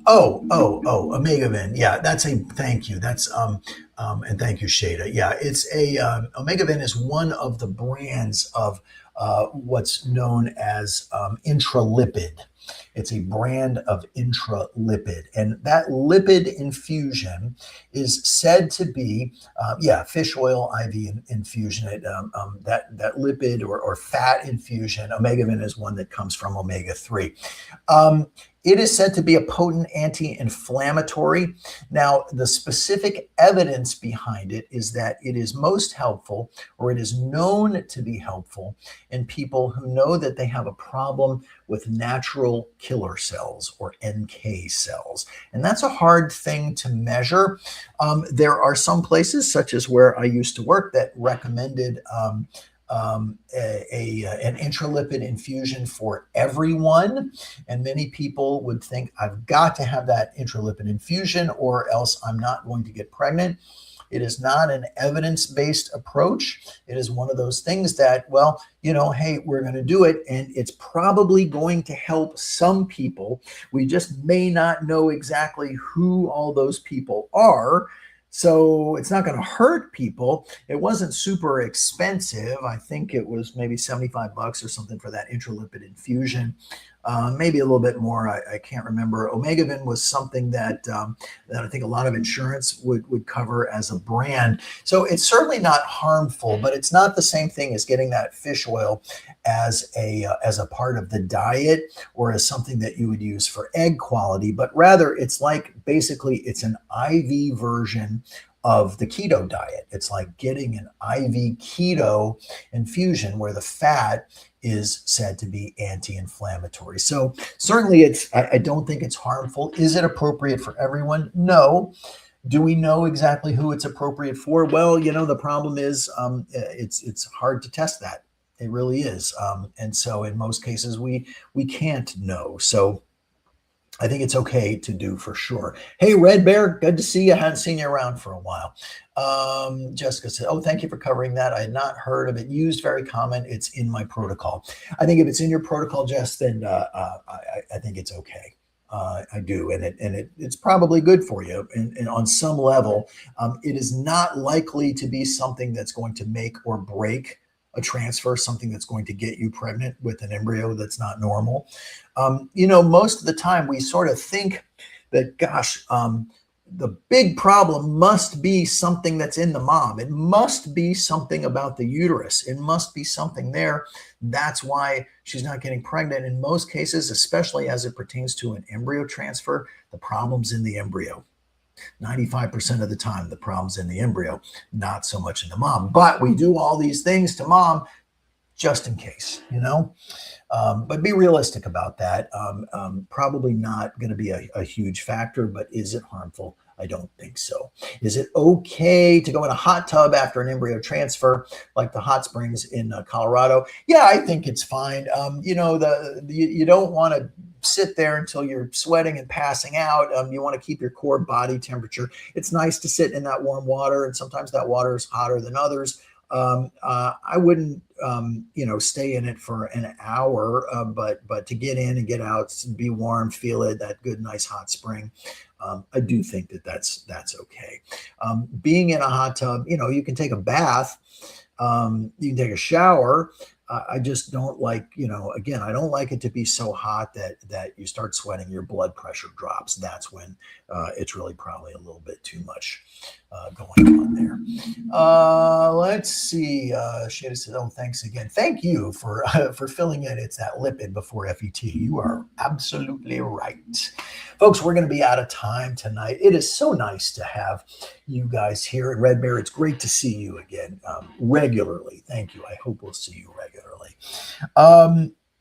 Omega-Vin. Yeah, that's a thank you. And thank you, Shada. Yeah, it's a Omega-Vin is one of the brands of what's known as intralipid. It's a brand of intralipid, and that lipid infusion is said to be, fish oil IV infusion. That lipid or fat infusion, Omega-Vin is one that comes from omega-3. It is said to be a potent anti-inflammatory. Now, the specific evidence behind it is that it is most helpful, or it is known to be helpful, in people who know that they have a problem with natural killer cells, or NK cells. And that's a hard thing to measure. There are some places, such as where I used to work, that recommended an intralipid infusion for everyone. And many people would think, I've got to have that intralipid infusion or else I'm not going to get pregnant. It is not an evidence-based approach. It is one of those things that, well, hey, we're going to do it, and it's probably going to help some people. We just may not know exactly who all those people are. So it's not going to hurt people. It wasn't super expensive. I think it was maybe $75 or something for that intralipid infusion. Maybe a little bit more. I can't remember. Omega-Vin was something that I think a lot of insurance would cover as a brand. So it's certainly not harmful, but it's not the same thing as getting that fish oil as a part of the diet or as something that you would use for egg quality. But rather, it's like basically it's an IV version of the keto diet. It's like getting an IV keto infusion where the fat is said to be anti-inflammatory. So certainly I don't think it's harmful. Is it appropriate for everyone? No. Do we know exactly who it's appropriate for? Well, the problem is it's hard to test that. It really is. And so in most cases, we can't know. So I think it's okay to do for sure. Hey, Red Bear, good to see you. I hadn't seen you around for a while. Jessica said, oh, thank you for covering that. I had not heard of it used. Very common. It's in my protocol. I think if it's in your protocol, Jess, then I think it's okay. I do. And it's probably good for you. And on some level, it is not likely to be something that's going to make or break a transfer, something that's going to get you pregnant with an embryo that's not normal. Most of the time we sort of think that, gosh, the big problem must be something that's in the mom. It must be something about the uterus. It must be something there. That's why she's not getting pregnant. In most cases, especially as it pertains to an embryo transfer, the problem's in the embryo. 95% of the time, the problem's in the embryo, not so much in the mom. But we do all these things to mom just in case, but be realistic about that. Probably not going to be a huge factor, but is it harmful? I don't think so. Is it okay to go in a hot tub after an embryo transfer, like the hot springs in Colorado? Yeah, I think it's fine. You don't want to sit there until you're sweating and passing out. You want to keep your core body temperature. It's nice to sit in that warm water, and sometimes that water is hotter than others. I wouldn't, stay in it for an hour, but to get in and get out, be warm, feel it, that good, nice hot spring. I do think that's okay. Being in a hot tub, you can take a bath, you can take a shower. I just don't like, again, I don't like it to be so hot that you start sweating, your blood pressure drops. That's when it's really probably a little bit too much going on there. Let's see. Shada said, oh, thanks again. Thank you for filling in. It's that lipid before FET. You are absolutely right. Folks, we're going to be out of time tonight. It is so nice to have you guys here at Red Bear. It's great to see you again regularly. Thank you. I hope we'll see you regularly.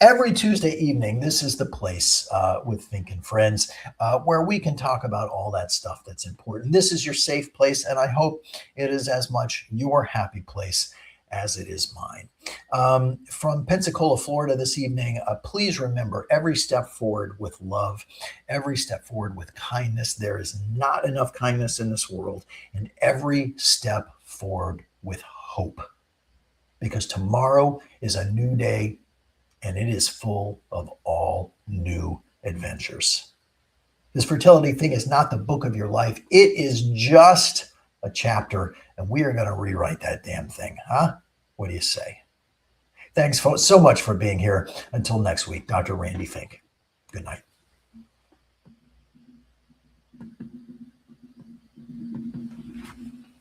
Every Tuesday evening, this is the place with Fink and Friends where we can talk about all that stuff that's important. This is your safe place, and I hope it is as much your happy place as it is mine. From Pensacola, Florida this evening, please remember every step forward with love, every step forward with kindness. There is not enough kindness in this world, and every step forward with hope. Because tomorrow is a new day and it is full of all new adventures. This fertility thing is not the book of your life. It is just a chapter, and we are going to rewrite that damn thing, huh? What do you say? Thanks so much for being here. Until next week, Dr. Randy Fink. Good night.